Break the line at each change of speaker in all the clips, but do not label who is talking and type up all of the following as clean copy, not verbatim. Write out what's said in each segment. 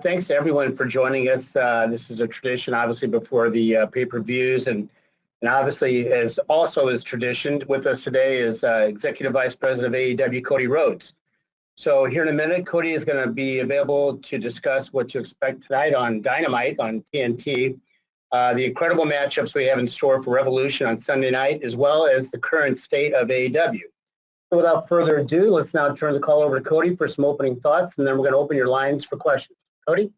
Thanks to everyone for joining us. This is a tradition, obviously, before the pay-per-views, and obviously, as also is tradition, with us today is Executive Vice President of AEW, Cody Rhodes. So here in a minute, Cody is going to be available to discuss what to expect tonight on Dynamite on TNT, the incredible matchups we have in store for Revolution on Sunday night, as well as the current state of AEW. So without further ado, let's now turn the call over to Cody for some opening thoughts, and then we're going to open your lines for questions. Cody?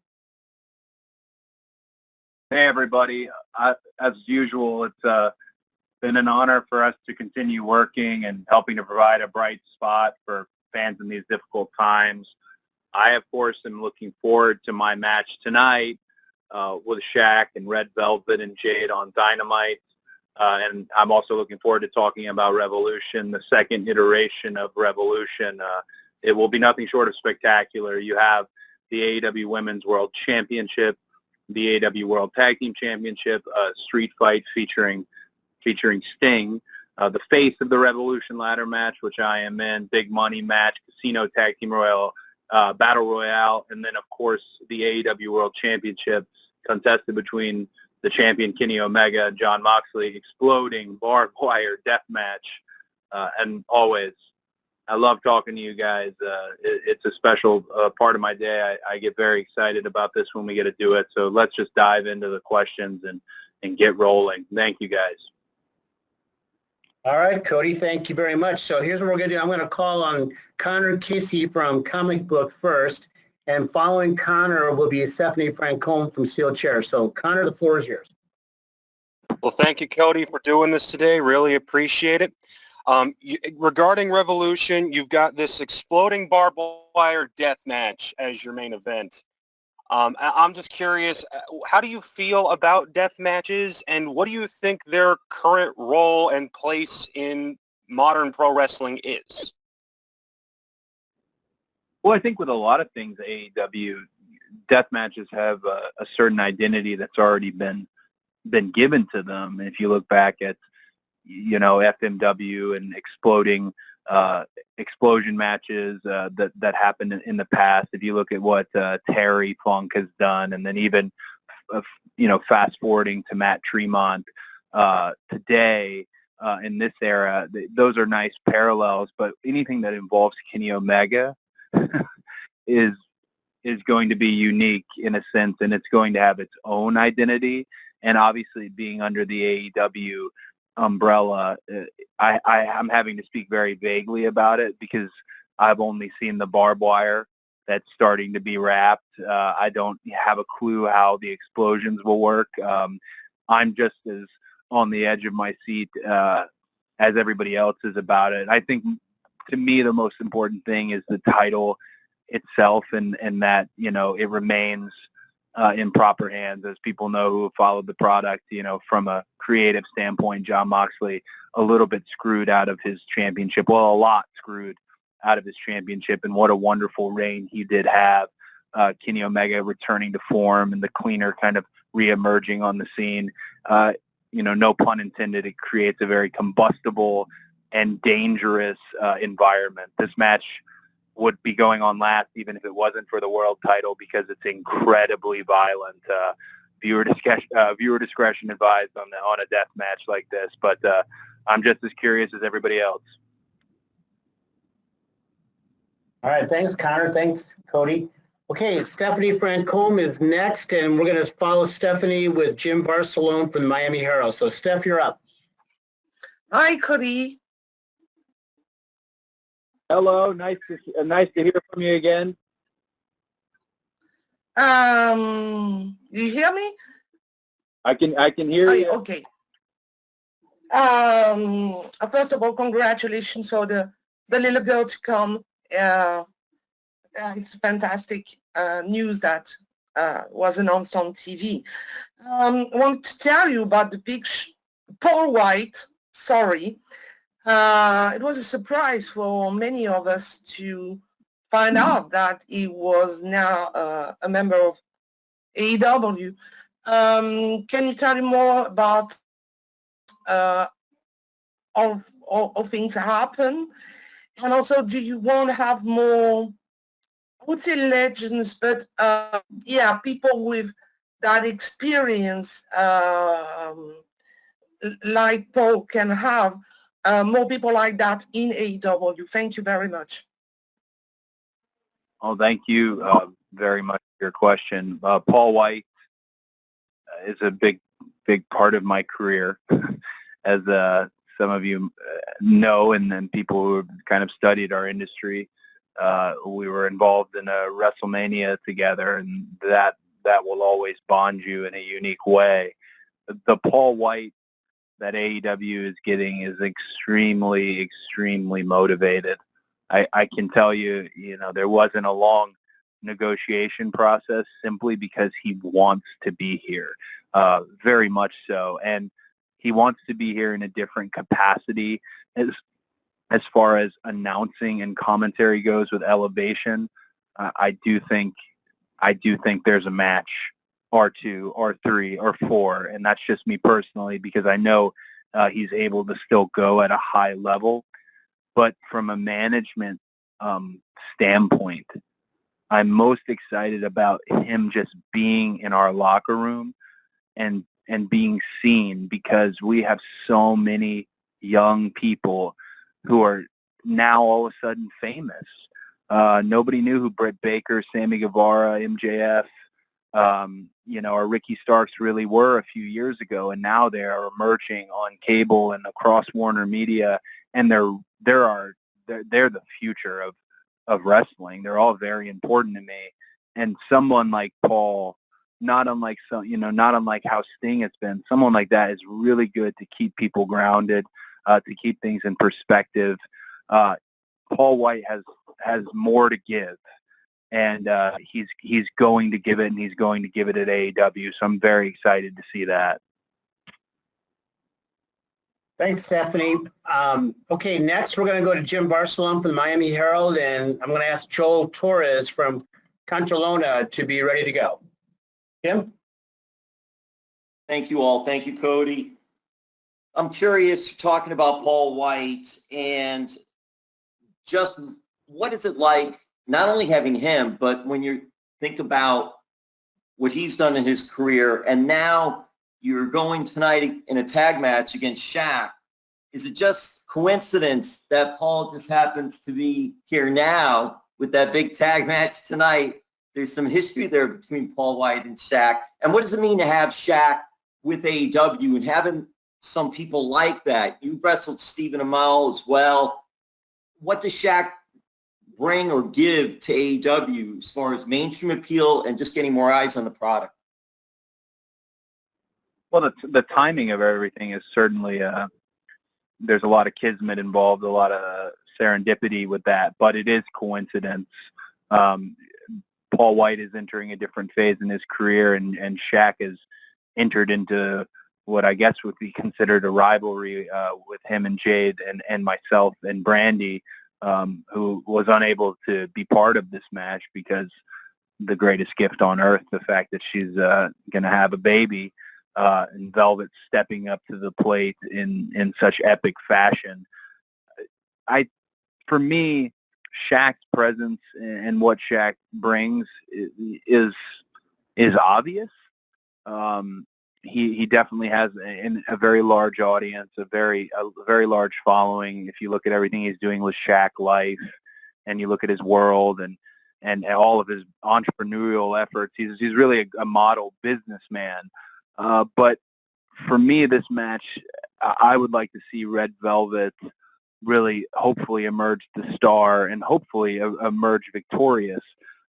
Hey, everybody. As usual, it's been an honor for us to continue working and helping to provide a bright spot for fans in these difficult times. I, of course, am looking forward to my match tonight with Shaq and Red Velvet and Jade on Dynamite. And I'm also looking forward to talking about Revolution, the second iteration of Revolution. It will be nothing short of spectacular. You have the AEW Women's World Championship, the AEW World Tag Team Championship, street fight featuring Sting, the face of the Revolution ladder match, which I am in, big money match, Casino Tag Team Royal, Battle Royale, and then, of course, the AEW World Championship contested between the champion Kenny Omega and Jon Moxley, exploding barbed wire death match. And always, I love talking to you guys. It's a special part of my day. I get very excited about this when we get to do it. So let's just dive into the questions and get rolling. Thank you, guys.
All right, Cody, thank you very much. So here's what we're going to do. I'm going to call on Connor Kissy from Comic Book first, and following Connor will be Stephanie Francombe from Steel Chair. So, Connor, the floor is yours.
Well, thank you, Cody, for doing this today. Really appreciate it. Regarding Revolution, you've got this exploding barbed wire death match as your main event. I'm just curious, how do you feel about death matches, and what do you think their current role and place in modern pro wrestling is?
Well, I think with a lot of things, AEW, death matches have a certain identity that's already been given to them. If you look back at, FMW and explosion matches that happened in the past, if you look at what Terry Funk has done, and then even, fast forwarding to Matt Tremont today in this era, those are nice parallels. But anything that involves Kenny Omega is going to be unique in a sense, and it's going to have its own identity. And obviously, being under the AEW umbrella, I'm having to speak very vaguely about it because I've only seen the barbed wire that's starting to be wrapped. I don't have a clue how the explosions will work. I'm just as on the edge of my seat as everybody else is about it. I think, to me, the most important thing is the title itself, and that, it remains in proper hands. As people know who have followed the product, from a creative standpoint, Jon Moxley a little bit screwed out of his championship. Well, a lot screwed out of his championship, and what a wonderful reign he did have. Kenny Omega returning to form and the cleaner kind of reemerging on the scene. No pun intended, it creates a very combustible and dangerous environment. This match would be going on last even if it wasn't for the world title because it's incredibly violent. Viewer discretion advised on a death match like this, but I'm just as curious as everybody else.
All right, thanks, Connor. Thanks, Cody. Okay, Stephanie Francombe is next, and we're going to follow Stephanie with Jim Barcelone from the Miami Herald. So, Steph, you're up.
Hi, Cody.
Hello, nice to hear from you again.
You hear me?
I can hear you.
Okay. First of all, congratulations for the little girl to come. It's fantastic news that was announced on TV. I want to tell you about the big Paul White. Sorry. It was a surprise for many of us to find out that he was now a member of AEW. Can you tell me more about how things happen? And also, do you want to have more I would say legends, but yeah, people with that experience like Paul can have. More people like that in AEW. Thank you very much.
Oh, thank you very much for your question. Paul White is a big part of my career, as some of you know, and then people who have kind of studied our industry. We were involved in a WrestleMania together, and that will always bond you in a unique way. The Paul White that AEW is getting is extremely, extremely motivated. I can tell you, there wasn't a long negotiation process simply because he wants to be here, very much so. And he wants to be here in a different capacity as far as announcing and commentary goes with Elevation. I do think there's a match or two or three or four, and that's just me personally because I know he's able to still go at a high level. But from a management standpoint, I'm most excited about him just being in our locker room and being seen, because we have so many young people who are now all of a sudden famous. Nobody knew who Britt Baker, Sammy Guevara, MJF, or Ricky Starks really were a few years ago, and now they are emerging on cable and across Warner Media, and they're the future of wrestling. They're all very important to me, and someone like Paul, not unlike how Sting has been, someone like that is really good to keep people grounded, to keep things in perspective. Paul White has more to give, and he's going to give it, and he's going to give it at AEW. So I'm very excited to see that.
Thanks, Stephanie. Okay, next we're going to go to Jim Barcelona from the Miami Herald, and I'm going to ask Joel Torres from Contralona to be ready to go. Jim?
Thank you all. Thank you, Cody. I'm curious, talking about Paul White, and just what is it like, not only having him, but when you think about what he's done in his career, and now you're going tonight in a tag match against Shaq. Is it just coincidence that Paul just happens to be here now with that big tag match tonight? There's some history there between Paul White and Shaq. And what does it mean to have Shaq with AEW and having some people like that? You've wrestled Stephen Amell as well. What does Shaq bring or give to AEW as far as mainstream appeal and just getting more eyes on the product?
Well, the timing of everything is certainly, there's a lot of kismet involved, a lot of serendipity with that, but it is coincidence. Paul White is entering a different phase in his career, and Shaq has entered into what I guess would be considered a rivalry with him and Jade and myself and Brandy, who was unable to be part of this match because the greatest gift on earth, the fact that she's going to have a baby, and Velvet stepping up to the plate in such epic fashion. For me, Shaq's presence and what Shaq brings is obvious. He definitely has a very large audience, a very large following. If you look at everything he's doing with Shaq Life, and you look at his world and all of his entrepreneurial efforts, he's really a model businessman. But for me, this match, I would like to see Red Velvet really hopefully emerge the star and hopefully emerge victorious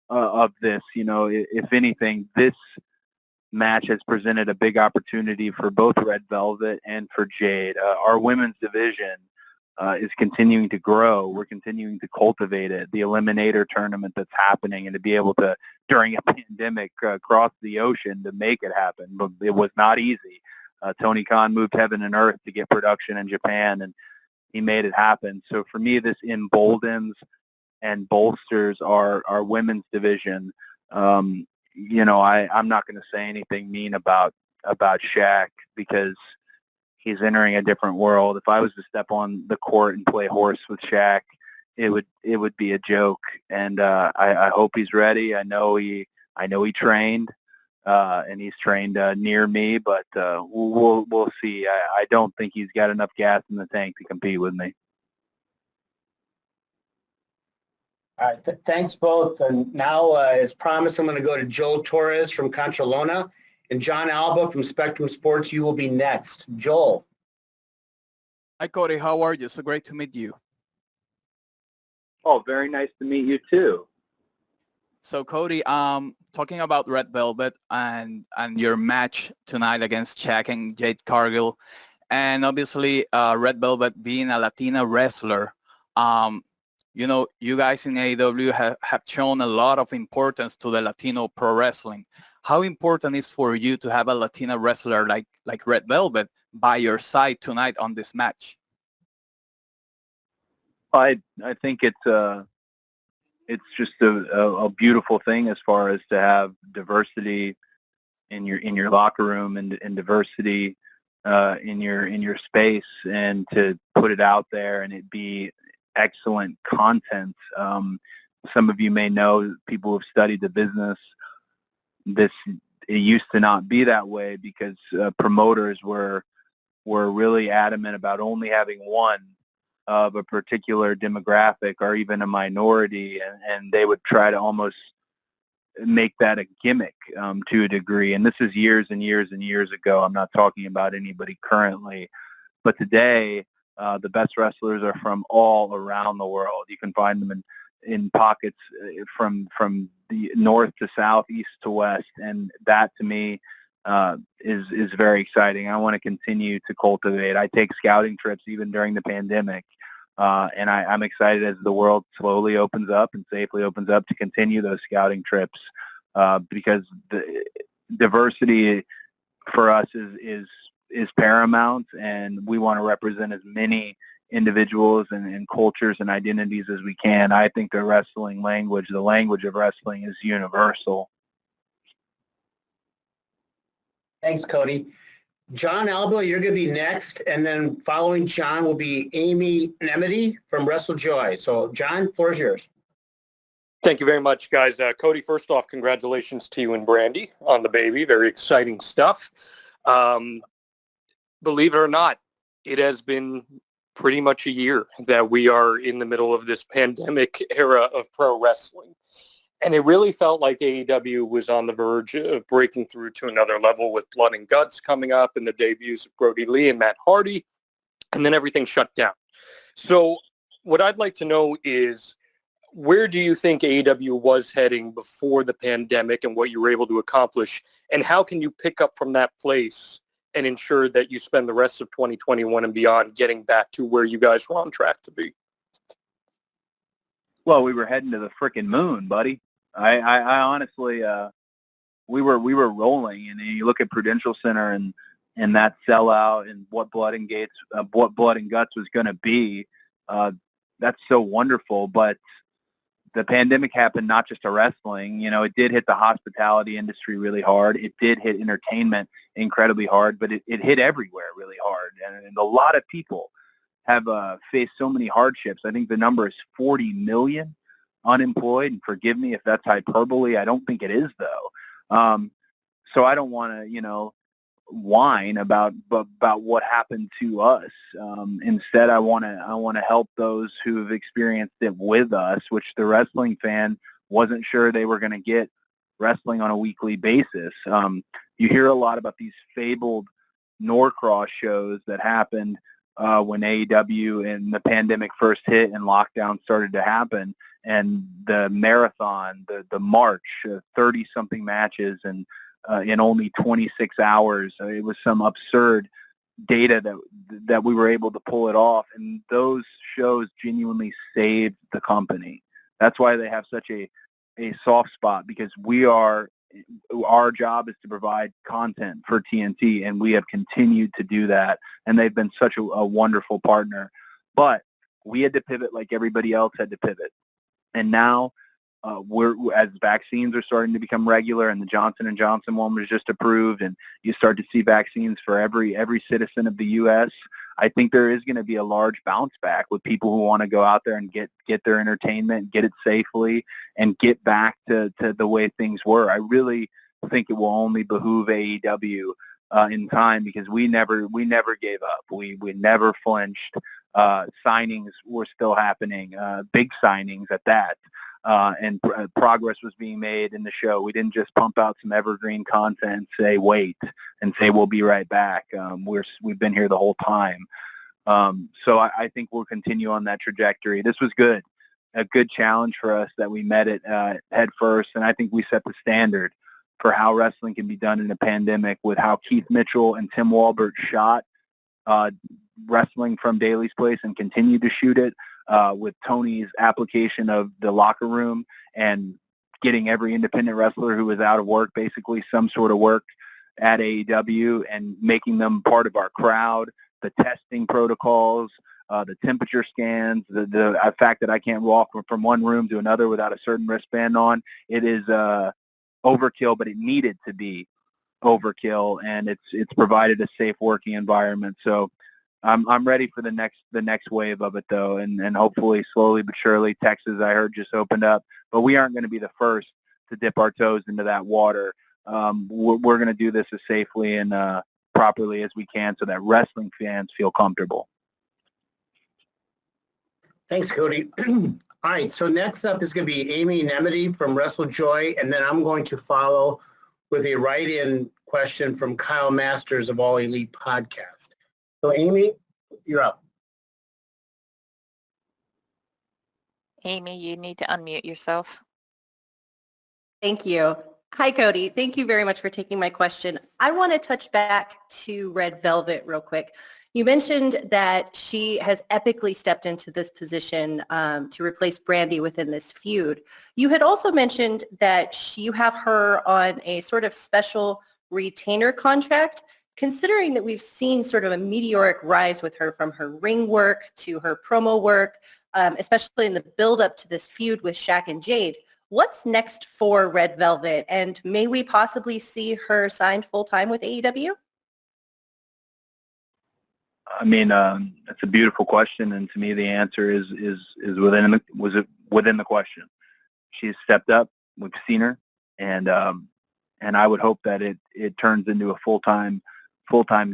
of this. If anything, this match has presented a big opportunity for both Red Velvet and for Jade. Our women's division is continuing to grow. We're continuing to cultivate it. The Eliminator tournament that's happening, and to be able to, during a pandemic, cross the ocean to make it happen. But it was not easy. Tony Khan moved heaven and earth to get production in Japan, and he made it happen. So for me, this emboldens and bolsters our women's division. I'm not going to say anything mean about Shaq because he's entering a different world. If I was to step on the court and play horse with Shaq, it would be a joke. And I hope he's ready. I know he trained, and he's trained near me, but we'll see. I don't think he's got enough gas in the tank to compete with me.
All right, thanks both. And now, as promised, I'm going to go to Joel Torres from Contralona and John Alba from Spectrum Sports. You will be next. Joel.
Hi, Cody. How are you? So great to meet you.
Oh, very nice to meet you too.
So, Cody, talking about Red Velvet and your match tonight against Shaq and Jade Cargill, and obviously Red Velvet being a Latina wrestler, you know, you guys in AEW have shown a lot of importance to the Latino pro wrestling. How important is for you to have a Latina wrestler like Red Velvet by your side tonight on this match?
I think it's just a beautiful thing as far as to have diversity in your locker room and diversity in your space, and to put it out there and it be excellent content. Some of you may know, people who've studied the business, it used to not be that way because promoters were really adamant about only having one of a particular demographic or even a minority, and they would try to almost make that a gimmick to a degree. And this is years and years and years ago. I'm not talking about anybody currently. But today, the best wrestlers are from all around the world. You can find them in pockets from the north to south, east to west, and that to me is very exciting. I want to continue to cultivate. I take scouting trips even during the pandemic, and I'm excited as the world slowly opens up and safely opens up to continue those scouting trips, because the diversity for us is paramount, and we want to represent as many individuals and cultures and identities as we can. I think the wrestling language, the language of wrestling, is universal.
Thanks, Cody. John Alba, you're going to be next, and then following John will be Amy Nemedy from WrestleJoy. So, John, floor is yours.
Thank you very much, guys. Cody, first off, congratulations to you and Brandy on the baby. Very exciting stuff. Believe it or not, it has been pretty much a year that we are in the middle of this pandemic era of pro wrestling. And it really felt like AEW was on the verge of breaking through to another level with Blood and Guts coming up and the debuts of Brody Lee and Matt Hardy, and then everything shut down. So what I'd like to know is, where do you think AEW was heading before the pandemic and what you were able to accomplish? And how can you pick up from that place and ensure that you spend the rest of 2021 and beyond getting back to where you guys were on track to be?
Well, we were heading to the frickin' moon, buddy. I honestly, we were rolling, and you look at Prudential Center and that sellout and what Blood and Guts was going to be. That's so wonderful, but the pandemic happened not just to wrestling. You know, it did hit the hospitality industry really hard. It did hit entertainment incredibly hard, but it hit everywhere really hard, and a lot of people have faced so many hardships. I think the number is 40 million unemployed, and forgive me if that's hyperbole. I don't think it is, though. So I don't want to, whine about what happened to us. Instead, I want to help those who have experienced it with us, which the wrestling fan wasn't sure they were going to get wrestling on a weekly basis. You hear a lot about these fabled Norcross shows that happened when AEW and the pandemic first hit and lockdown started to happen, and the marathon, the march, 30-something matches, and in only 26 hours. It was some absurd data that we were able to pull it off, and those shows genuinely saved the company. That's why they have such a soft spot, because our job is to provide content for TNT, and we have continued to do that, and they've been such a wonderful partner. But we had to pivot like everybody else had to pivot. And now, as vaccines are starting to become regular, and the Johnson & Johnson one was just approved, and you start to see vaccines for every citizen of the U.S., I think there is going to be a large bounce back with people who want to go out there and get their entertainment, get it safely, and get back to the way things were. I really think it will only behoove AEW in time, because we never gave up. We never flinched. Signings were still happening, big signings at that. And progress was being made in the show. We didn't just pump out some evergreen content and say wait and say we'll be right back. We've been here the whole time. So I think we'll continue on that trajectory. This was good, a good challenge for us that we met it head first, and I think we set the standard for how wrestling can be done in a pandemic, with how Keith Mitchell and Tim Walbert shot wrestling from Daly's Place and continued to shoot it, with Tony's application of the locker room and getting every independent wrestler who was out of work basically some sort of work at AEW and making them part of our crowd, the testing protocols, the temperature scans, the fact that I can't walk from one room to another without a certain wristband on. It is overkill, but it needed to be overkill, and it's provided a safe working environment. So I'm ready for the next wave of it, though, and hopefully slowly but surely. Texas, I heard, just opened up, but we aren't going to be the first to dip our toes into that water. We're going to do this as safely and properly as we can, so that wrestling fans feel comfortable.
Thanks, Cody. All right, so next up is going to be Amy Nemedy from WrestleJoy, and then I'm going to follow with a write-in question from Kyle Masters of All Elite Podcast. So, Amy, you're up.
Amy, you need to unmute yourself.
Thank you. Hi, Cody. Thank you very much for taking my question. I want to touch back to Red Velvet real quick. You mentioned that she has epically stepped into this position to replace Brandy within this feud. You had also mentioned that you have her on a sort of special retainer contract. Considering that we've seen sort of a meteoric rise with her from her ring work to her promo work, especially in the build-up to this feud with Shaq and Jade, what's next for Red Velvet? And may we possibly see her signed full-time with AEW?
I mean, that's a beautiful question, and to me, the answer is within the question. She's stepped up. We've seen her, and I would hope that it turns into a full-time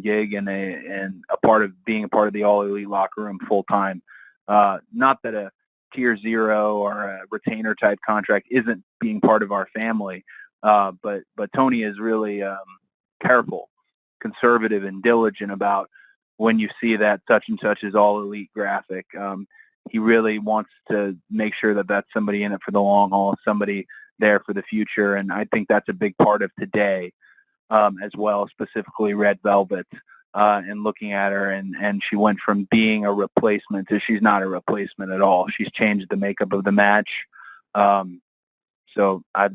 gig and a part of being a part of the All Elite locker room full-time. Not that a tier 0 or a retainer type contract isn't being part of our family, but Tony is really careful, conservative, and diligent about when you see that such and such is All Elite graphic. He really wants to make sure that that's somebody in it for the long haul, somebody there for the future, and I think that's a big part of today as well, specifically Red Velvet, and looking at her, and she went from being a replacement to she's not a replacement at all. She's changed the makeup of the match. So I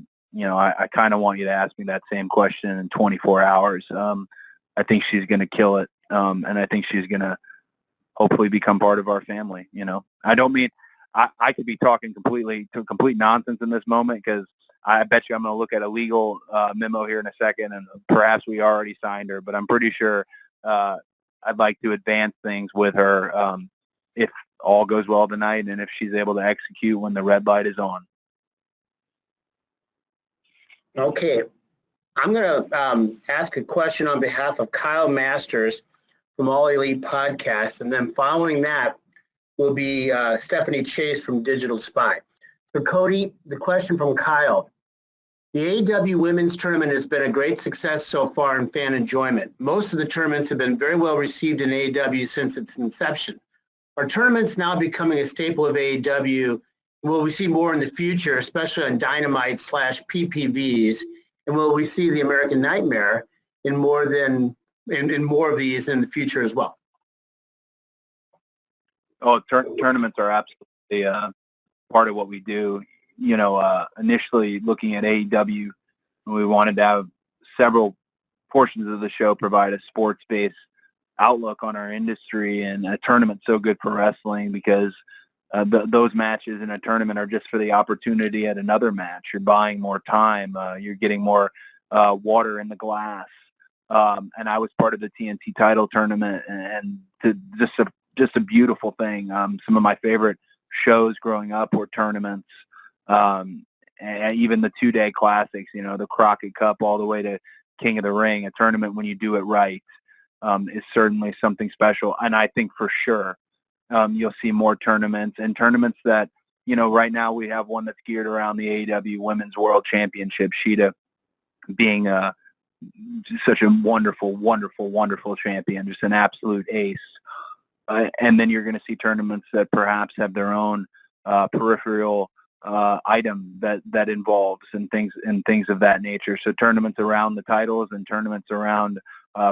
kind of want you to ask me that same question in 24 hours. I think she's going to kill it, and I think she's going to hopefully become part of our family. I don't mean I could be talking complete nonsense in this moment, because I bet you I'm going to look at a legal memo here in a second, and perhaps we already signed her, but I'm pretty sure I'd like to advance things with her if all goes well tonight and if she's able to execute when the red light is on.
Okay. I'm going to ask a question on behalf of Kyle Masters from All Elite Podcast, and then following that will be Stephanie Chase from Digital Spy. So, Cody, the question from Kyle. The AEW Women's Tournament has been a great success so far in fan enjoyment. Most of the tournaments have been very well received in AEW since its inception. Are tournaments now becoming a staple of AEW? Will we see more in the future, especially on Dynamite/PPVs? And will we see the American Nightmare in more of these in the future as well?
Oh, tournaments are absolutely part of what we do. Initially looking at AEW, we wanted to have several portions of the show provide a sports-based outlook on our industry, and a tournament's so good for wrestling because those matches in a tournament are just for the opportunity at another match. You're buying more time. You're getting more water in the glass. and I was part of the TNT title tournament, and just a beautiful thing. Some of my favorite shows growing up were tournaments, and even the 2-day classics, the Crockett Cup all the way to King of the Ring. A tournament, when you do it right, is certainly something special. And I think for sure you'll see more tournaments, and tournaments that, right now we have one that's geared around the AEW Women's World Championship, Sheeta being such a wonderful, wonderful, wonderful champion, just an absolute ace. And then you're going to see tournaments that perhaps have their own peripheral item that involves and things of that nature. So tournaments around the titles and tournaments around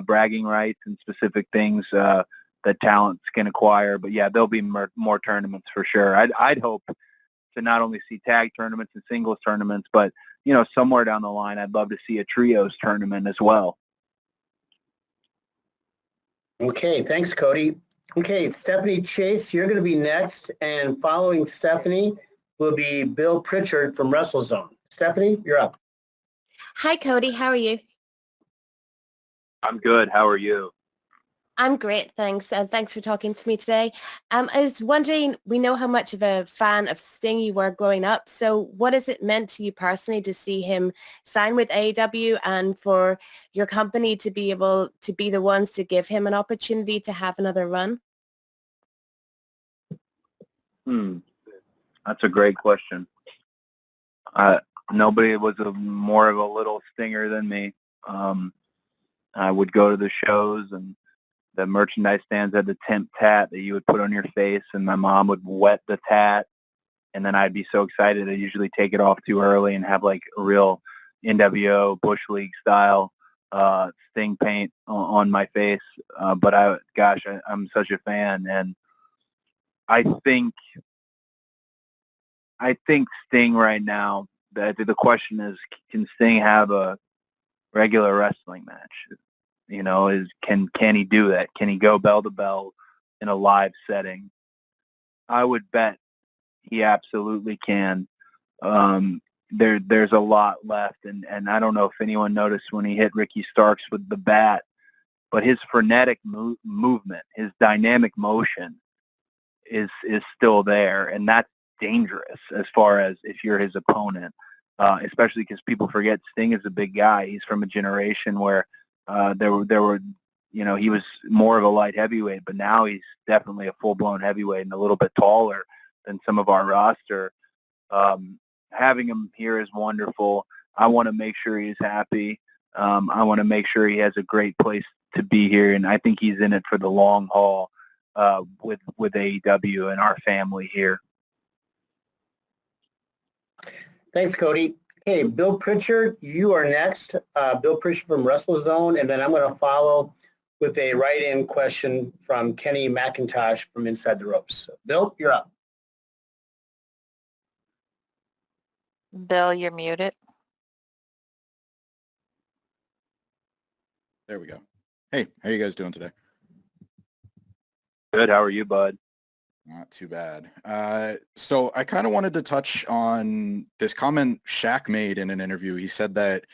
bragging rights and specific things that talents can acquire. But yeah, there'll be more tournaments for sure. I'd hope to not only see tag tournaments and singles tournaments, but somewhere down the line, I'd love to see a trios tournament as well.
Okay, thanks, Cody. Okay, Stephanie Chase, you're going to be next, and following Stephanie will be Bill Pritchard from WrestleZone. Stephanie, you're up.
Hi, Cody. How are you?
I'm good. How are you?
I'm great, thanks. And thanks for talking to me today. I was wondering, we know how much of a fan of Sting you were growing up. So what has it meant to you personally to see him sign with AEW and for your company to be able to be the ones to give him an opportunity to have another run?
That's a great question. Nobody was more of a little stinger than me. I would go to the shows, and the merchandise stands had the temp tat that you would put on your face, and my mom would wet the tat, and then I'd be so excited I'd usually take it off too early and have like a real NWO Bush League style Sting paint on my face. But I'm such a fan, and I think Sting right now, the question is, can Sting have a regular wrestling match? Can he do that? Can he go bell to bell in a live setting? I would bet he absolutely can. There's a lot left, and I don't know if anyone noticed when he hit Ricky Starks with the bat, but his frenetic movement, his dynamic motion is still there, and that's dangerous as far as if you're his opponent, especially because people forget Sting is a big guy. He's from a generation where there were he was more of a light heavyweight, but now he's definitely a full-blown heavyweight and a little bit taller than some of our roster. Having him here is wonderful. I want to make sure he's happy. I want to make sure he has a great place to be here, and I think he's in it for the long haul with AEW and our family here.
Thanks, Cody. Okay, Bill Pritchard, you are next. Bill Pritchard from WrestleZone, and then I'm going to follow with a write-in question from Kenny McIntosh from Inside the Ropes. Bill, you're up.
Bill, you're muted.
There we go. Hey, how you guys doing today?
Good. How are you, bud?
Not too bad. So I kind of wanted to touch on this comment Shaq made in an interview. He said that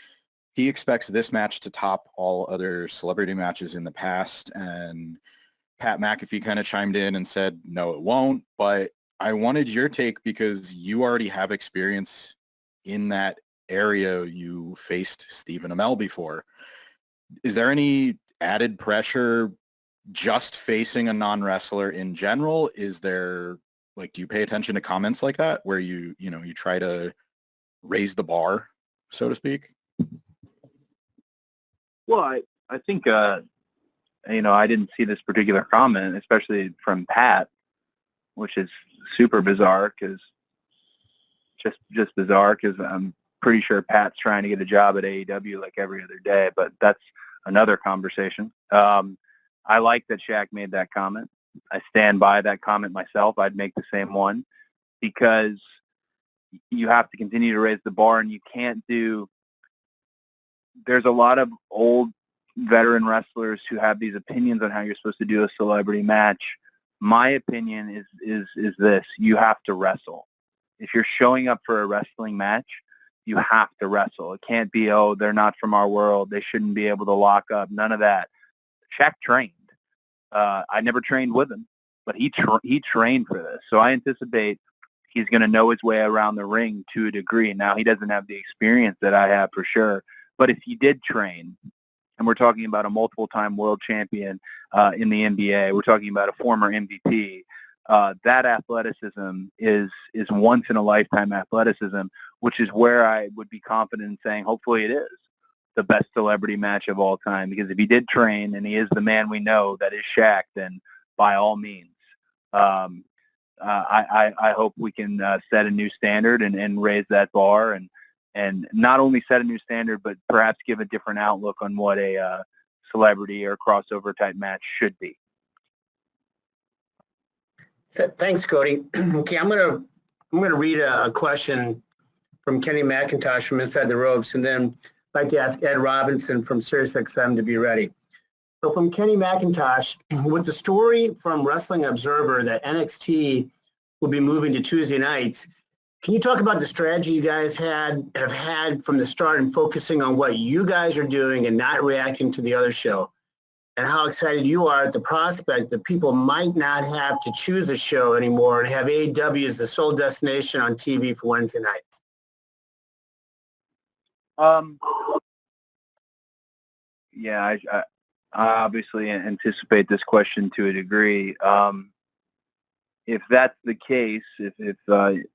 he expects this match to top all other celebrity matches in the past, and Pat McAfee kind of chimed in and said, no, it won't. But I wanted your take because you already have experience in that area. You faced Stephen Amell before. Is there any added pressure just facing a non-wrestler in general? Is there, do you pay attention to comments like that where you try to raise the bar, so to speak?
Well, I think, I didn't see this particular comment, especially from Pat, which is super bizarre because I'm pretty sure Pat's trying to get a job at AEW like every other day, but that's another conversation. I like that Shaq made that comment. I stand by that comment myself. I'd make the same one because you have to continue to raise the bar, and you can't there's a lot of old veteran wrestlers who have these opinions on how you're supposed to do a celebrity match. My opinion is this: you have to wrestle. If you're showing up for a wrestling match, you have to wrestle. It can't be, oh, they're not from our world, they shouldn't be able to lock up. None of that. Shaq trained. I never trained with him, but he trained for this. So I anticipate he's going to know his way around the ring to a degree. Now, he doesn't have the experience that I have for sure, but if he did train, and we're talking about a multiple-time world champion in the NBA, we're talking about a former MVP, that athleticism is once-in-a-lifetime athleticism, which is where I would be confident in saying hopefully it is the best celebrity match of all time. Because if he did train and he is the man we know that is Shaq, then by all means, I hope we can set a new standard and raise that bar and not only set a new standard, but perhaps give a different outlook on what a celebrity or crossover type match should be.
Thanks, Cody. Okay, I'm gonna read a question from Kenny McIntosh from Inside the Ropes, and then I'd like to ask Ed Robinson from SiriusXM to be ready. So from Kenny McIntosh, with the story from Wrestling Observer that NXT will be moving to Tuesday nights, can you talk about the strategy you guys have had from the start and focusing on what you guys are doing and not reacting to the other show? And how excited you are at the prospect that people might not have to choose a show anymore and have AEW as the sole destination on TV for Wednesday nights?
Yeah, I obviously anticipate this question to a degree. If that's the case, if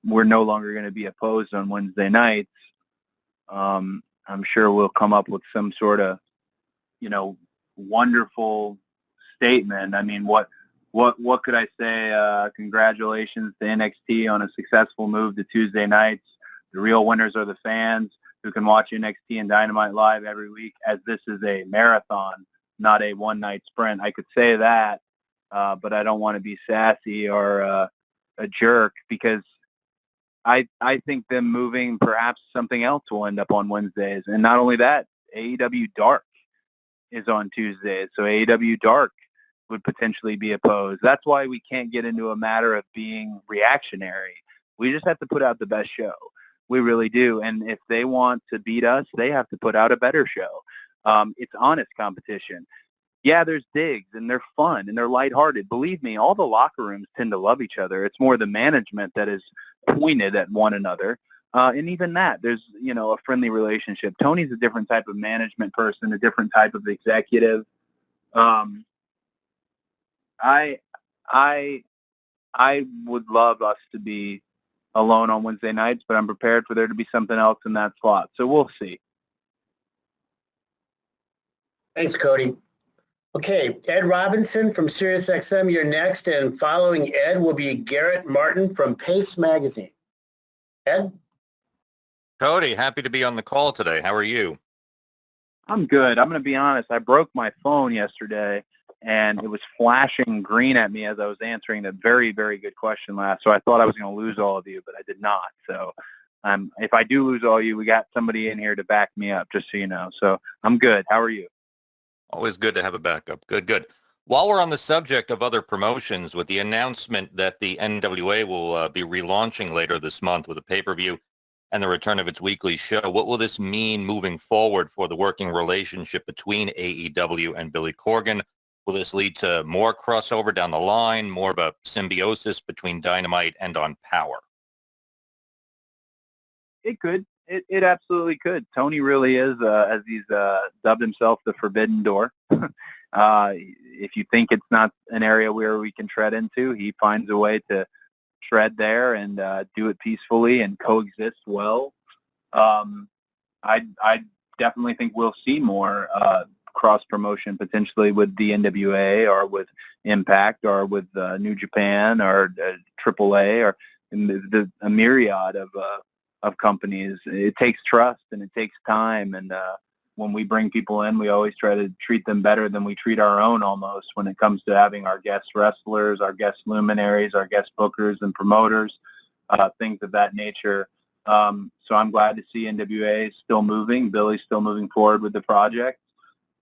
we're no longer going to be opposed on Wednesday nights, I'm sure we'll come up with some sort of, wonderful statement. I mean, what could I say? Congratulations to NXT on a successful move to Tuesday nights. The real winners are the fans who can watch NXT and Dynamite live every week, as this is a marathon, not a one-night sprint. I could say that, but I don't want to be sassy or a jerk, because I think them moving, perhaps something else will end up on Wednesdays. And not only that, AEW Dark is on Tuesdays, so AEW Dark would potentially be opposed. That's why we can't get into a matter of being reactionary. We just have to put out the best show. We really do. And if they want to beat us, they have to put out a better show. It's honest competition. Yeah, there's digs, and they're fun, and they're lighthearted. Believe me, all the locker rooms tend to love each other. It's more the management that is pointed at one another. And even that, there's, a friendly relationship. Tony's a different type of management person, a different type of executive. I would love us to be alone on Wednesday nights, but I'm prepared for there to be something else in that slot. So we'll see.
Thanks, Cody. Okay, Ed Robinson from SiriusXM, you're next, and following Ed will be Garrett Martin from Pace Magazine. Ed?
Cody, happy to be on the call today. How are you?
I'm good. I'm going to be honest. I broke my phone yesterday, and it was flashing green at me as I was answering that very, very good question last. So I thought I was going to lose all of you, but I did not. So if I do lose all of you, we got somebody in here to back me up, just so you know. So I'm good. How are you?
Always good to have a backup. Good, good. While we're on the subject of other promotions, with the announcement that the NWA will be relaunching later this month with a pay-per-view and the return of its weekly show, what will this mean moving forward for the working relationship between AEW and Billy Corgan? Will this lead to more crossover down the line, more of a symbiosis between Dynamite and on Power?
It could. It absolutely could. Tony really is, as he's dubbed himself, the forbidden door. If you think it's not an area where we can tread into, he finds a way to tread there and do it peacefully and coexist well. I definitely think we'll see more cross-promotion potentially with the NWA or with Impact or with New Japan or AAA or a myriad of companies. It takes trust and it takes time, and when we bring people in, we always try to treat them better than we treat our own almost when it comes to having our guest wrestlers, our guest luminaries, our guest bookers and promoters, things of that nature. So I'm glad to see NWA still moving, Billy's still moving forward with the project,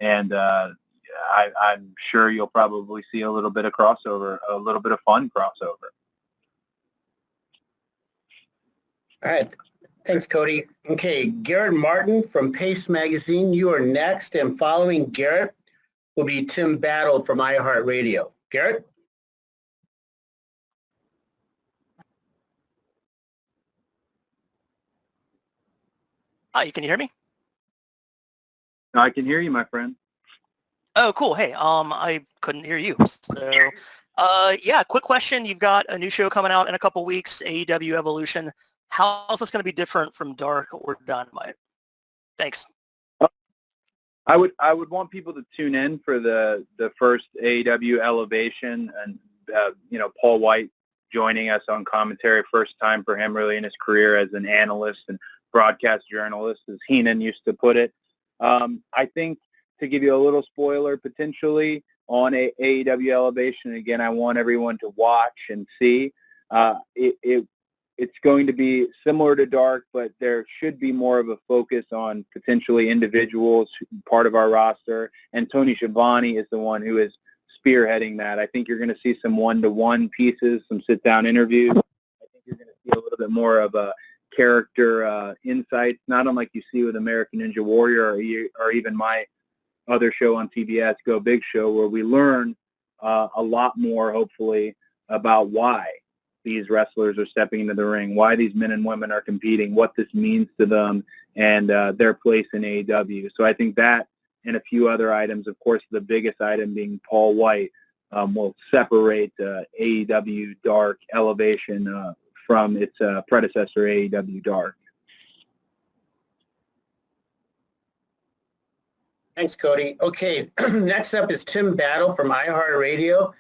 and I'm sure you'll probably see a little bit of crossover, a little bit of fun crossover.
All right. Thanks, Cody. Okay, Garrett Martin from Pace Magazine, you are next, and following Garrett will be Tim Battle from iHeartRadio. Garrett?
Hi, can you hear me?
I can hear you, my friend.
Oh, cool. Hey, I couldn't hear you. So, yeah, quick question. You've got a new show coming out in a couple weeks, AEW Evolution. How is this going to be different from Dark or Dynamite? Thanks.
I would want people to tune in for the first AEW Elevation, and Paul White joining us on commentary, first time for him really in his career as an analyst and broadcast journalist, as Heenan used to put it. I think, to give you a little spoiler potentially on AEW Elevation, again, I want everyone to watch and see. It's going to be similar to Dark, but there should be more of a focus on potentially individuals, part of our roster, and Tony Schiavone is the one who is spearheading that. I think you're going to see some one-to-one pieces, some sit-down interviews. I think you're going to see a little bit more of a character insights, not unlike you see with American Ninja Warrior or even my other show on TBS, Go Big Show, where we learn a lot more, hopefully, about why these wrestlers are stepping into the ring, why these men and women are competing, what this means to them, and their place in AEW. So I think that and a few other items, of course, the biggest item being Paul White, will separate AEW Dark Elevation from its predecessor, AEW Dark.
Thanks, Cody. Okay, next up is Tim Battle from iHeartRadio,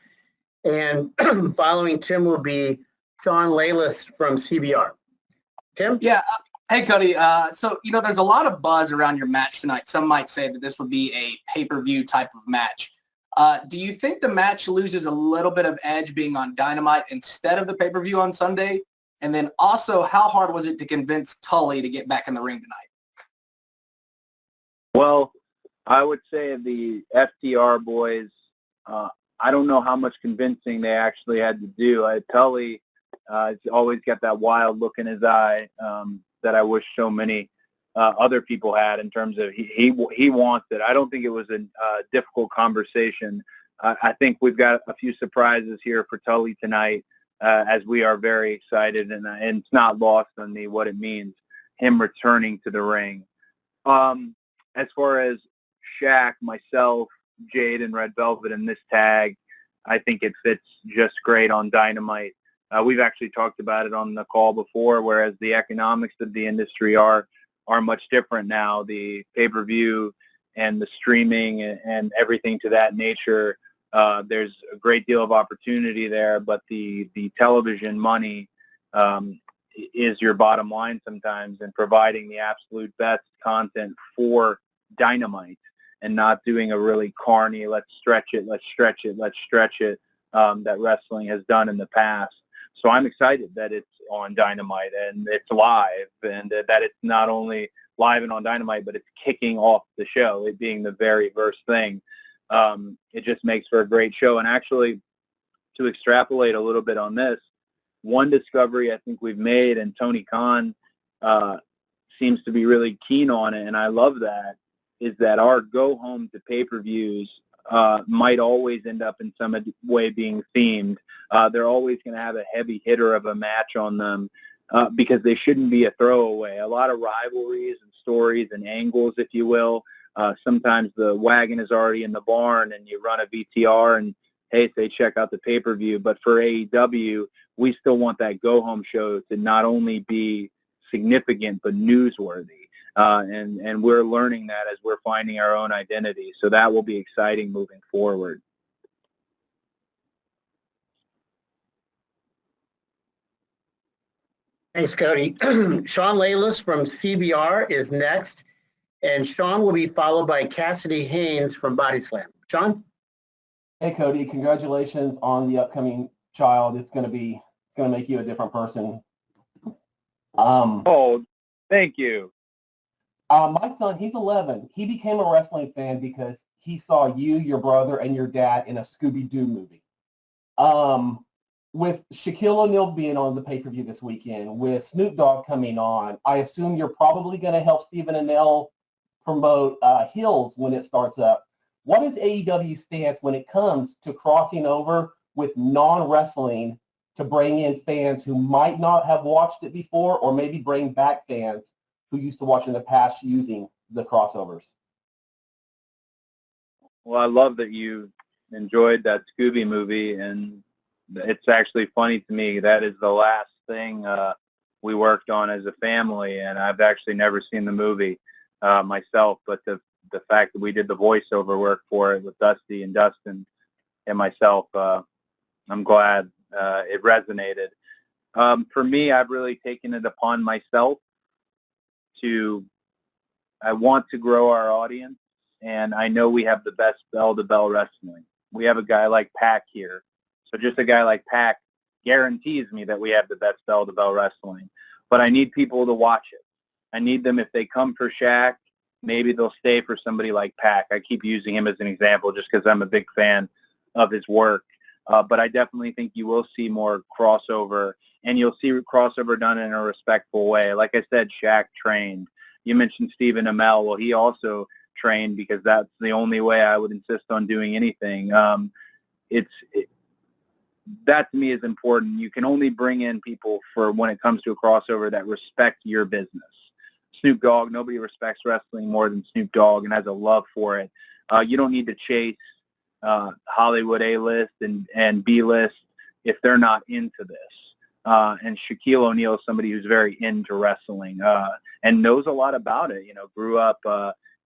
and following Tim will be Sean Layless from CBR. Tim?
Yeah. Hey, Cody. So, there's a lot of buzz around your match tonight. Some might say that this would be a pay-per-view type of match. Do you think the match loses a little bit of edge being on Dynamite instead of the pay-per-view on Sunday? And then also, how hard was it to convince Tully to get back in the ring tonight?
Well, I would say the FTR boys, I don't know how much convincing they actually had to do. Tully always got that wild look in his eye that I wish so many other people had in terms of he wants it. I don't think it was a difficult conversation. I think we've got a few surprises here for Tully tonight, as we are very excited, and it's not lost on me what it means, him returning to the ring. As far as Shaq, myself, Jade, and Red Velvet in this tag, I think it fits just great on Dynamite. We've actually talked about it on the call before, whereas the economics of the industry are much different now. The pay-per-view and the streaming and everything to that nature, there's a great deal of opportunity there, but the television money is your bottom line sometimes, and providing the absolute best content for Dynamite and not doing a really carny, let's stretch it that wrestling has done in the past. So I'm excited that it's on Dynamite and it's live, and that it's not only live and on Dynamite, but it's kicking off the show, it being the very first thing. It just makes for a great show. And actually, to extrapolate a little bit on this, one discovery I think we've made, and Tony Khan seems to be really keen on it, and I love that, is that our go-home to pay-per-views might always end up in some way being themed. They're always going to have a heavy hitter of a match on them because they shouldn't be a throwaway. A lot of rivalries and stories and angles, if you will. Sometimes the wagon is already in the barn and you run a VTR and, hey, say check out the pay-per-view. But for AEW, we still want that go-home show to not only be significant but newsworthy. And we're learning that as we're finding our own identity. So that will be exciting moving forward.
Thanks, Cody. Sean Layless from CBR is next, and Sean will be followed by Cassidy Haynes from Body Slam. Sean?
Hey, Cody, congratulations on the upcoming child. It's going to make you a different person.
Oh, thank you.
My son, he's 11. He became a wrestling fan because he saw you, your brother, and your dad in a Scooby-Doo movie. with Shaquille O'Neal being on the pay-per-view this weekend, with Snoop Dogg coming on, I assume you're probably going to help Stephen Amell promote Hills when it starts up. What is AEW's stance when it comes to crossing over with non-wrestling to bring in fans who might not have watched it before, or maybe bring back fans who used to watch in the past using the crossovers?
Well, I love that you enjoyed that Scooby movie, and it's actually funny to me. That is the last thing we worked on as a family, and I've actually never seen the movie myself, but the fact that we did the voiceover work for it with Dusty and Dustin and myself, I'm glad it resonated. For me, I've really taken it upon myself I want to grow our audience, and I know we have the best bell-to-bell wrestling. We have a guy like Pac here. So just a guy like Pac guarantees me that we have the best bell-to-bell wrestling. But I need people to watch it. I need them, if they come for Shaq, maybe they'll stay for somebody like Pac. I keep using him as an example just because I'm a big fan of his work. But I definitely think you will see more crossover, and you'll see crossover done in a respectful way. Like I said, Shaq trained. You mentioned Stephen Amell. Well, he also trained, because that's the only way I would insist on doing anything. That to me is important. You can only bring in people for when it comes to a crossover that respect your business. Snoop Dogg, nobody respects wrestling more than Snoop Dogg and has a love for it. You don't need to chase Hollywood A-list and B-list if they're not into this. And Shaquille O'Neal is somebody who's very into wrestling and knows a lot about it. Grew up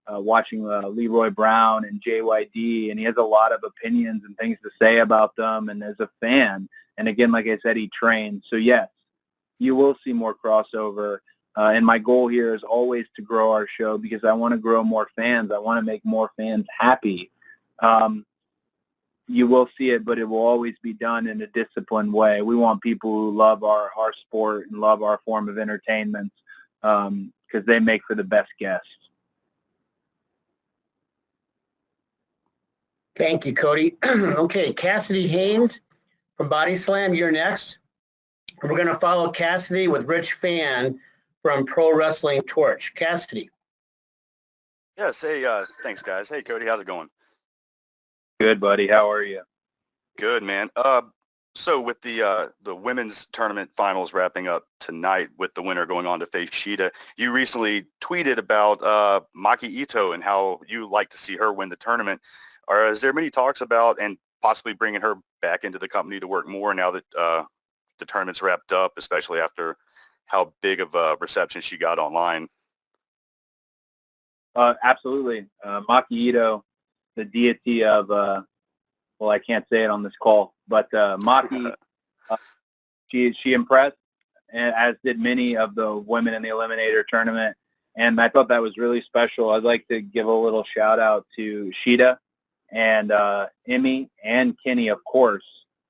watching Leroy Brown and JYD, and he has a lot of opinions and things to say about them, and as a fan. And again, like I said, he trained. So yes, you will see more crossover. And my goal here is always to grow our show, because I want to grow more fans. I want to make more fans happy. You will see it, but it will always be done in a disciplined way. We want people who love our sport and love our form of entertainment, because they make for the best guests.
Thank you, Cody. Okay, Cassidy Haynes from Body Slam, you're next. We're going to follow Cassidy with Rich Fan from Pro Wrestling Torch. Cassidy.
Yes, hey, thanks, guys. Hey, Cody, how's it going?
Good, buddy. How are you?
Good, man. So with the women's tournament finals wrapping up tonight, with the winner going on to face Shida, you recently tweeted about Maki Ito and how you like to see her win the tournament. Is there many talks about and possibly bringing her back into the company to work more now that the tournament's wrapped up, especially after how big of a reception she got online?
Absolutely. Maki Ito, the deity of, well, I can't say it on this call, but Maki, she impressed, as did many of the women in the Eliminator tournament, and I thought that was really special. I'd like to give a little shout out to Shida and Emmy and Kenny, of course,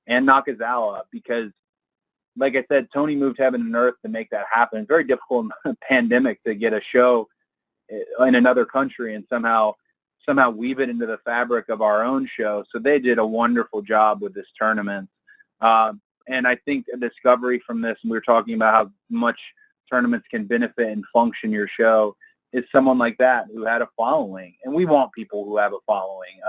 and Nakazawa, because, like I said, Tony moved heaven and earth to make that happen. It's very difficult in a pandemic to get a show in another country and somehow weave it into the fabric of our own show. So they did a wonderful job with this tournament. And I think a discovery from this, and we were talking about how much tournaments can benefit and function your show, is someone like that who had a following. And we want people who have a following.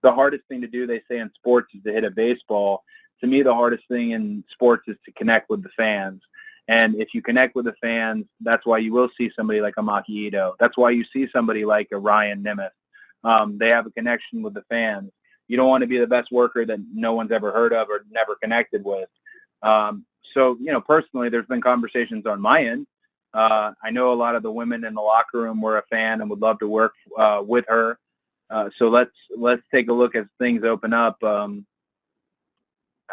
The hardest thing to do, they say in sports, is to hit a baseball. To me, the hardest thing in sports is to connect with the fans. And if you connect with the fans, that's why you will see somebody like a Maki Ito. That's why you see somebody like a Ryan Nemeth. They have a connection with the fans. You don't want to be the best worker that no one's ever heard of or never connected with. So, personally, there's been conversations on my end. I know a lot of the women in the locker room were a fan and would love to work with her. So let's take a look as things open up.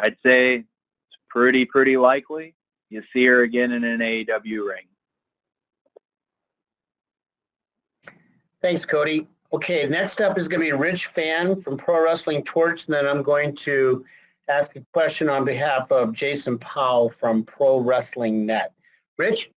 I'd say it's pretty likely you see her again in an AEW ring.
Thanks, Cody. Okay, next up is going to be Rich Fan from Pro Wrestling Torch, and then I'm going to ask a question on behalf of Jason Powell from Pro Wrestling Net. Rich?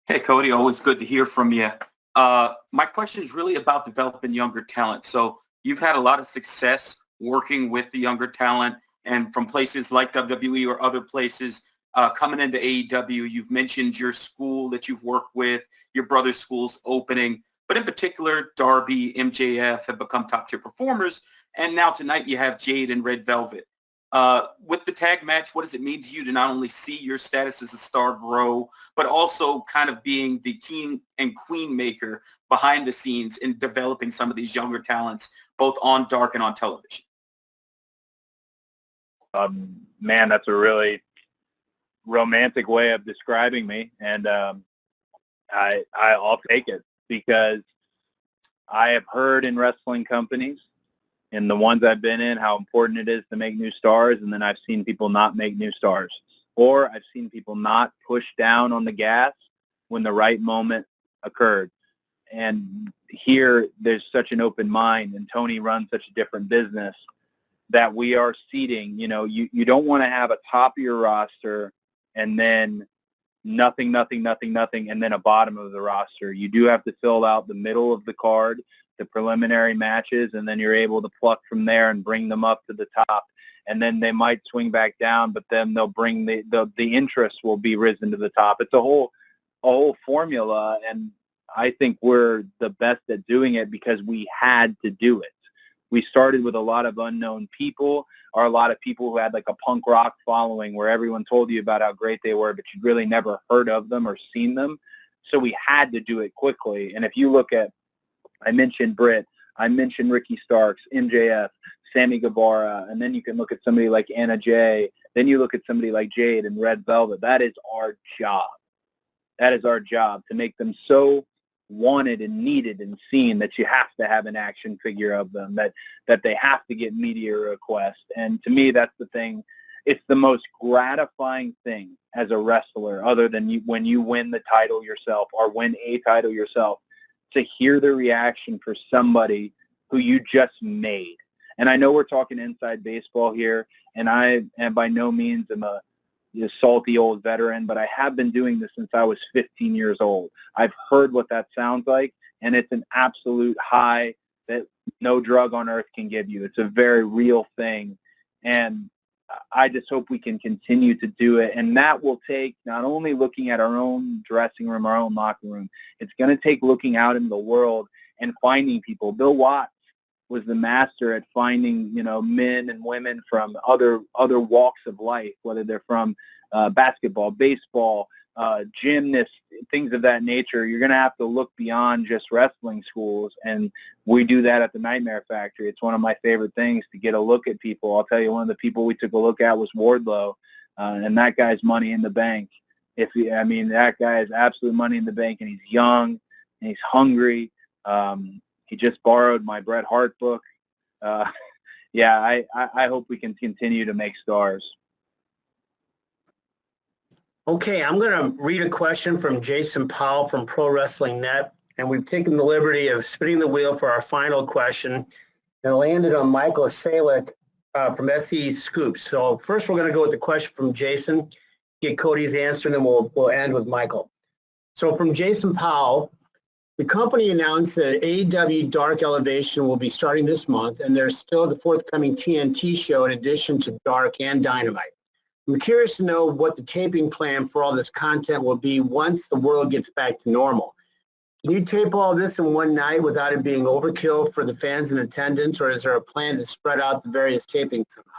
Hey, Cody, always good to hear from you. My question is really about developing younger talent. So you've had a lot of success working with the younger talent, and from places like WWE or other places coming into AEW. You've mentioned your school that you've worked with, your brother's school's opening, but in particular, Darby, MJF have become top-tier performers, and now tonight you have Jade and Red Velvet. With the tag match, what does it mean to you to not only see your status as a star grow, but also kind of being the king and queen maker behind the scenes in developing some of these younger talents, both on Dark and on television?
Man, that's a really romantic way of describing me, and I'll take it, because I have heard in wrestling companies, in the ones I've been in, how important it is to make new stars, and then I've seen people not make new stars. Or I've seen people not push down on the gas when the right moment occurred. And here, there's such an open mind, and Tony runs such a different business that we are seeding. You know, you don't want to have a top of your roster and then nothing, and then a bottom of the roster. You do have to fill out the middle of the card, the preliminary matches, and then you're able to pluck from there and bring them up to the top. And then they might swing back down, but then they'll bring the interest will be risen to the top. It's a whole formula, and I think we're the best at doing it because we had to do it. We started with a lot of unknown people, or a lot of people who had like a punk rock following where everyone told you about how great they were, but you'd really never heard of them or seen them. So we had to do it quickly. And if you look at, I mentioned Britt, I mentioned Ricky Starks, MJF, Sammy Guevara, and then you can look at somebody like Anna Jay. Then you look at somebody like Jade and Red Velvet. That is our job. That is our job, to make them so wanted and needed and seen that you have to have an action figure of them, that they have to get media requests. And to me, that's the thing. It's the most gratifying thing as a wrestler, other than when you win the title yourself or win a title yourself, to hear the reaction for somebody who you just made. And I know we're talking inside baseball here, and I am by no means a salty old veteran, but I have been doing this since I was 15 years old. I've heard what that sounds like, and it's an absolute high that no drug on earth can give you. It's a very real thing, and I just hope we can continue to do it. And that will take not only looking at our own dressing room, our own locker room. It's going to take looking out in the world and finding people. Bill Watts was the master at finding, men and women from other walks of life, whether they're from basketball, baseball, gymnasts, things of that nature. You're going to have to look beyond just wrestling schools, and we do that at the Nightmare Factory. It's one of my favorite things, to get a look at people. I'll tell you, one of the people we took a look at was Wardlow, and that guy's money in the bank. That guy is absolute money in the bank, and he's young, and he's hungry. He just borrowed my Bret Hart book. I hope we can continue to make stars.
Okay, I'm going to read a question from Jason Powell from Pro Wrestling Net, and we've taken the liberty of spinning the wheel for our final question, and landed on Michael Salick from SE Scoops. So first we're going to go with the question from Jason, get Cody's answer, and then we'll end with Michael. So from Jason Powell, the company announced that AEW Dark Elevation will be starting this month, and there's still the forthcoming TNT show in addition to Dark and Dynamite. I'm curious to know what the taping plan for all this content will be once the world gets back to normal. Can you tape all this in one night without it being overkill for the fans in attendance, or is there a plan to spread out the various tapings somehow?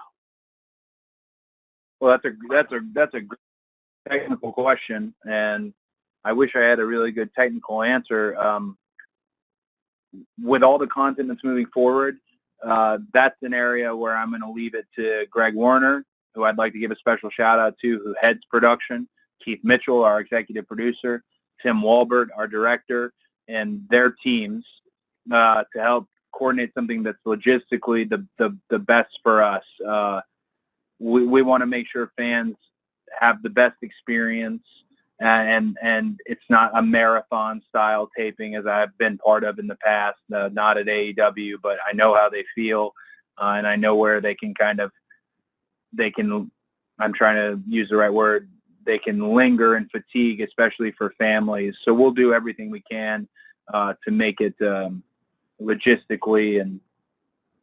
Well, that's a great technical question, and I wish I had a really good technical answer. With all the content that's moving forward, that's an area where I'm going to leave it to Greg Warner, who I'd like to give a special shout out to, who heads production, Keith Mitchell, our executive producer, Tim Walbert, our director, and their teams to help coordinate something that's logistically the best for us. We want to make sure fans have the best experience, and it's not a marathon style taping as I've been part of in the past, not at AEW, but I know how they feel, and I know where I'm trying to use the right word, they can linger and fatigue, especially for families. So we'll do everything we can to make it logistically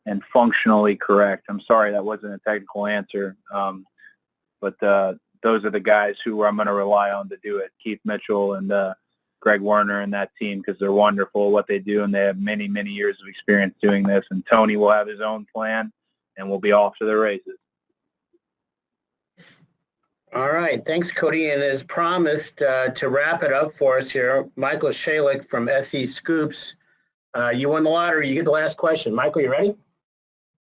and functionally correct. I'm sorry that wasn't a technical answer, but those are the guys who I'm going to rely on to do it. Keith Mitchell and Greg Werner and that team, because they're wonderful at what they do, and they have many, many years of experience doing this. And Tony will have his own plan, and we'll be off to the races.
All right. Thanks, Cody. And as promised, to wrap it up for us here, Michael Shalik from SE Scoops. You won the lottery. You get the last question. Michael, you ready?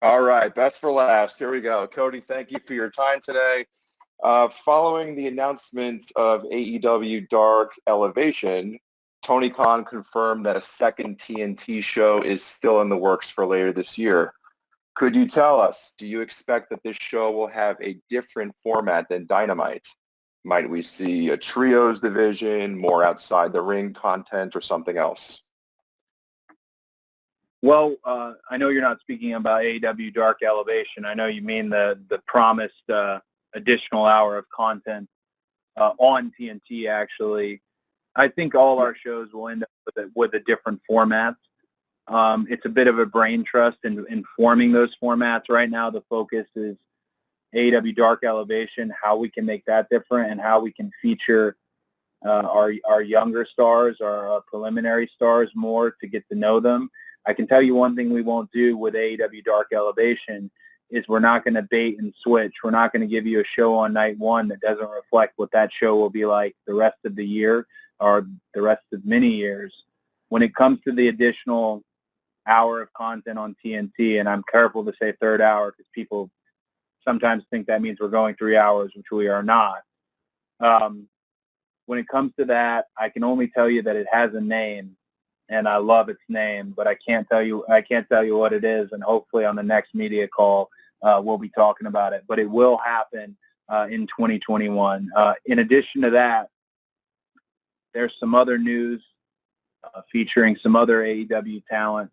All right. Best for last. Here we go. Cody, thank you for your time today. Following the announcement of AEW Dark Elevation, Tony Khan confirmed that a second TNT show is still in the works for later this year. Could you tell us, do you expect that this show will have a different format than Dynamite? Might we see a trios division, more outside the ring content, or something else?
Well, I know you're not speaking about AEW Dark Elevation. I know you mean the promised additional hour of content on TNT, actually. I think all our shows will end up with a different format. It's a bit of a brain trust in forming those formats right now. The focus is AEW Dark Elevation, how we can make that different, and how we can feature our younger stars, our preliminary stars more to get to know them. I can tell you one thing we won't do with AEW Dark Elevation is we're not going to bait and switch. We're not going to give you a show on night one that doesn't reflect what that show will be like the rest of the year or the rest of many years. When it comes to the additional hour of content on TNT, and I'm careful to say third hour because people sometimes think that means we're going 3 hours, which we are not. When it comes to that, I can only tell you that it has a name, and I love its name, but I can't tell you what it is, and hopefully on the next media call we'll be talking about it. But it will happen in 2021. In addition to that, there's some other news featuring some other AEW talent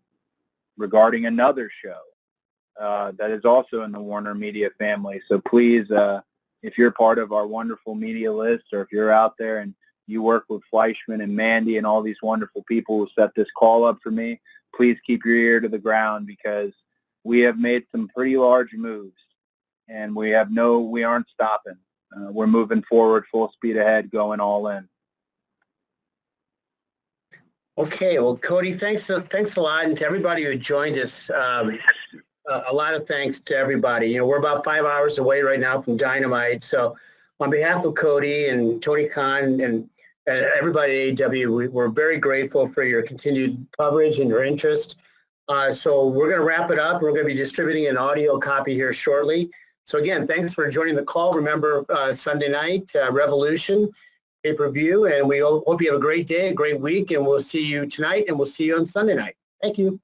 regarding another show that is also in the Warner Media family. So please, if you're part of our wonderful media list, or if you're out there and you work with Fleischman and Mandy and all these wonderful people who set this call up for me, please keep your ear to the ground, because we have made some pretty large moves, and we aren't stopping. We're moving forward full speed ahead, going all in.
Okay, well, Cody, thanks a lot, and to everybody who joined us. A lot of thanks to everybody. You know, we're about 5 hours away right now from Dynamite, so on behalf of Cody and Tony Khan and everybody at AEW, we're very grateful for your continued coverage and your interest. So we're going to wrap it up. We're going to be distributing an audio copy here shortly. So again, thanks for joining the call. Remember, Sunday night, Revolution pay-per-view, and we hope you have a great day, a great week, and we'll see you tonight, and we'll see you on Sunday night. Thank you.